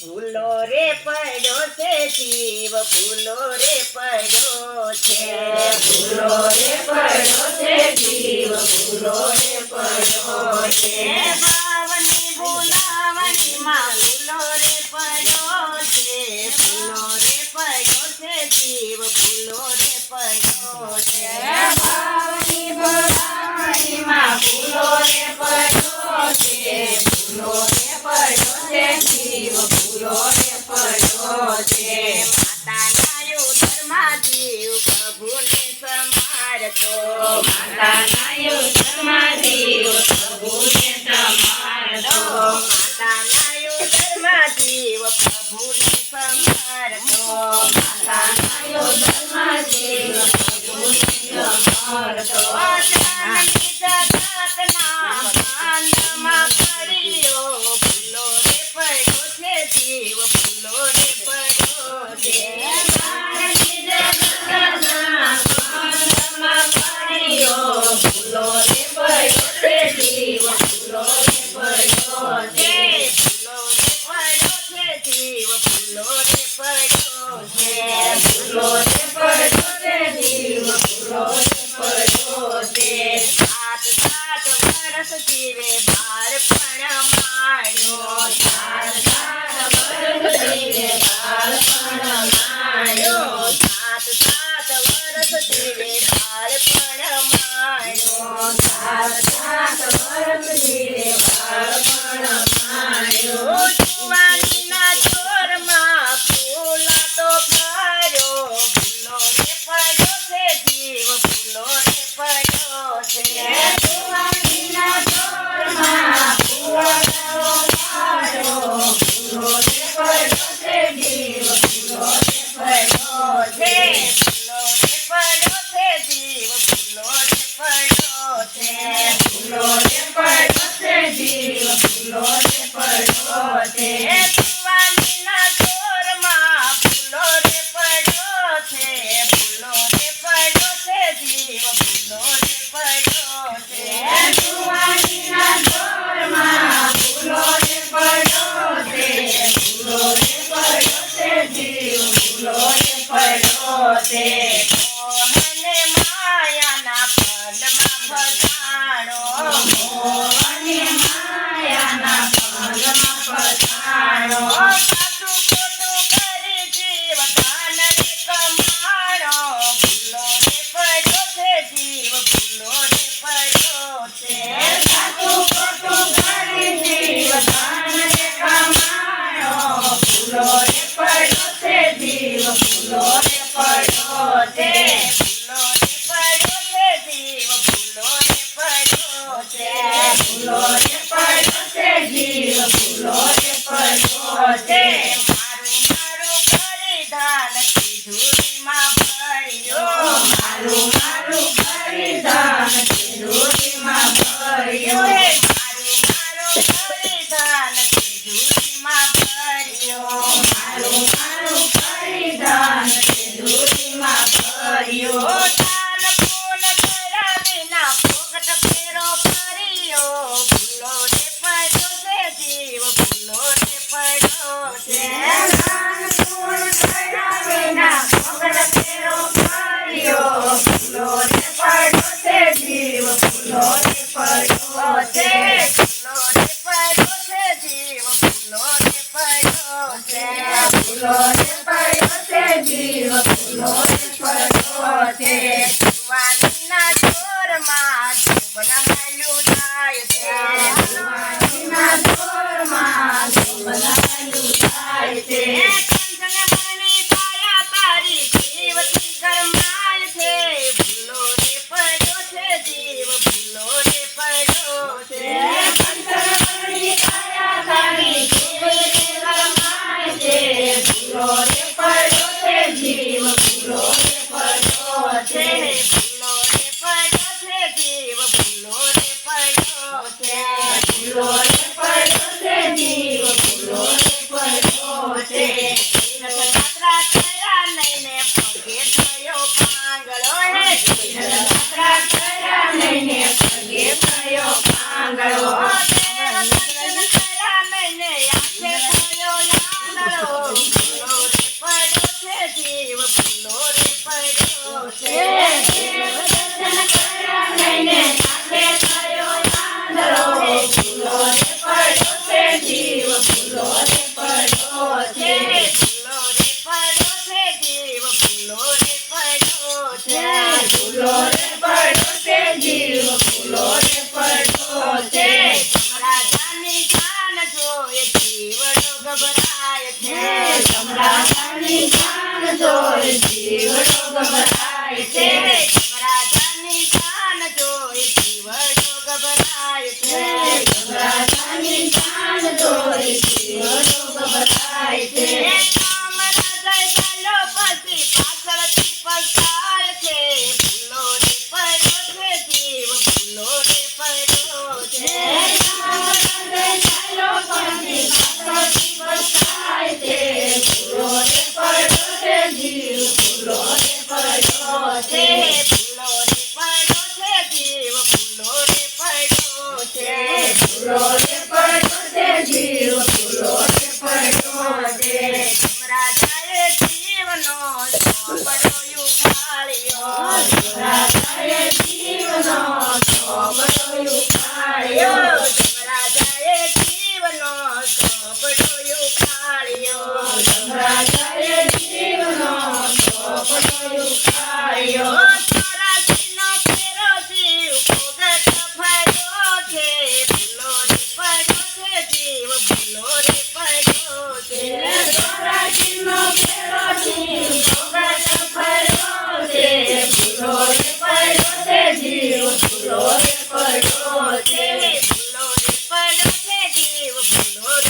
ભૂલો રે પડ્યો છે જીવ ભૂલો રે પડ્યો છે ભૂલો રે પડ્યો છે જીવ ભૂલો રે પડ્યો છે ભાવની ભૂલાવણી માં ભૂલો રે પડ્યો છે ભૂલો રે પડ્યો છે જીવ ભૂલો રે પડ્યો છે ભાવની ભૂલાવણી માં ભૂલો રે પડ્યો છે ભૂલો રે પડ્યો છે જીવ ભૂલો રે પડ્યો છે માતાના ઉદરમાં જીવ પ્રભુને સમારતો માતાના ઉદરમાં જીવ પ્રભુને સમારતો માતાના ઉદરમાં જીવ પ્રભુને સમારતો માતાના ઉદરમાં જીવ પ્રભુને સમારતો જાનની જગતના ભાનમાં પડ્યો ભૂલો રે પડ્યો છે જીવ ભૂલો રે પડ્યો છે જાનની જગતના ભાનમાં પડ્યો ભૂલો રે પડ્યો છે જીવ ભૂલો રે પડ્યો છે ભૂલો રે પડ્યો છે જીવ ભૂલો રે પડ્યો છે ભૂલો રે પડ્યો છે જીવ ભૂલો રે પડ્યો છે સાત સાત વર્ષ જીવે બાળપણ માણ્યો સાત સાત વર્ષ જીવે બાળપણ માણ્યો સાત સાત વર્ષ જીવે બાળપણ માણ્યો સાત સાત વર્ષ જીવે બાળપણ માણ્યો જુવાનીના જોરમાં ફૂલાતો ફર્યો ભૂલો રે પડ્યો છે જીવ ભૂલો રે પડ્યો છે જુવાનીના જોરમાં ફૂલાતો ફર્યો ભૂલો રે પડ્યો છે જીવ ભૂલો રે પડ્યો છે ભૂલો રે પડ્યો છે જીવ ભૂલો રે પડ્યો છે ભૂલો રે પડ્યો છે જીવ ભૂલો રે પડ્યો છે જુવાનીના જોરમાં ફૂલો રે પડ્યો છે ભૂલો રે પડ્યો છે જીવ ભૂલો રે પડ્યો છે જુવાનીના જોરમાં ફૂલો રે પડ્યો છે ભૂલો રે પડ્યો છે જીવ ભૂલો રે પડ્યો છે મોહને માયાના પદમાં ફસાણો મોહને માયાના પગમાં પછાણો સાચું ખોટું કરી જીવ ધન રે કમાણો ભૂલો રે પડ્યો છે જીવ ભૂલો રે પડ્યો છે સાચું ખોટું કરી જીવ ધન રે કમાણો ભૂલો રે પડ્યો છે જીવ ભૂલો રે પડ્યો છે ભૂલો રે પડ્યો છે જીવ ભૂલો રે પડ્યો છે ભૂલો રે પડ્યો છે જીવ ભૂલો રે પડ્યો છે મારું મારું પરિધાન તિજોરીમાં ભર્યો મારું મારું પરિધાન તિજોરીમાં ભર્યો મારું મારું પરિધાન તિજોરીમાં ભર્યો મારું મારું પરિધાન તિજોરીમાં ભર્યો દાન પૂન કર્યા વિના ફોગટ ફેરો ફર્યો ભૂલો રે પડ્યો છે જીવ ભૂલો રે પડ્યો છે દાન પૂન કર્યા વિના ફોગટ ફેરો ફર્યો ભૂલો રે પડ્યો છે જીવ ભૂલો રે પડ્યો છે ભૂલો રે પડ્યો છે જીવ ભૂલો રે પડ્યો છે ભૂલો રે પડ્યો છે જીવ ભૂલો રે પડ્યો છે જુવાનીના જોરમાં જીવન હાલ્યું જાય છે જુવાનીના જોરમાં જીવન હાલ્યું જાય ગભરાય છે રાજાની જાન જોઈ જીવડો ગભરાય છે રાજાની જાન જોઈ જીવડો ગભરાય છે રાજાની જાન જોઈ જીવડો ગભરાય છે રાજા ચાલો પછી પાછળથી પછાય છે ભૂલો રે પડ્યો છે જીવ ભૂલો રે પડ્યો છે ચાલો પછી પાછળથી પછાય છે ભૂલો રે પડ્યો છે જીવ ભૂલો રે પડ્યો છે ભૂલો રે પડ્યો છે જીવ ભૂલો રે પડ્યો છે ભૂલો રે પડ્યો છે જીવ ભૂલો રે પડ્યો છે રાજાએ જીવનો ચોપડો ઉપાડ્યો રાજાએ જીવનો ચોપડો ઉપાડ્યો રાજાએ જીવનો ચોપડો ઉપાડ્યો રાજાએ જીવનો ચોપડો ઉપાડ્યો ચોરાશીનો ફેરો જીવ ભોગત ફર્યો છે ભૂલો રે પડ્યો છે જીવ ભૂલો રે પડ્યો છે ચોરાશીનો ફેરો જીવ ભોગત ફર્યો છે ભૂલો રે પડ્યો છે જીવ ભૂલો રે પડ્યો છે ભૂલો રે પડ્યો છે જીવ ભૂલો રે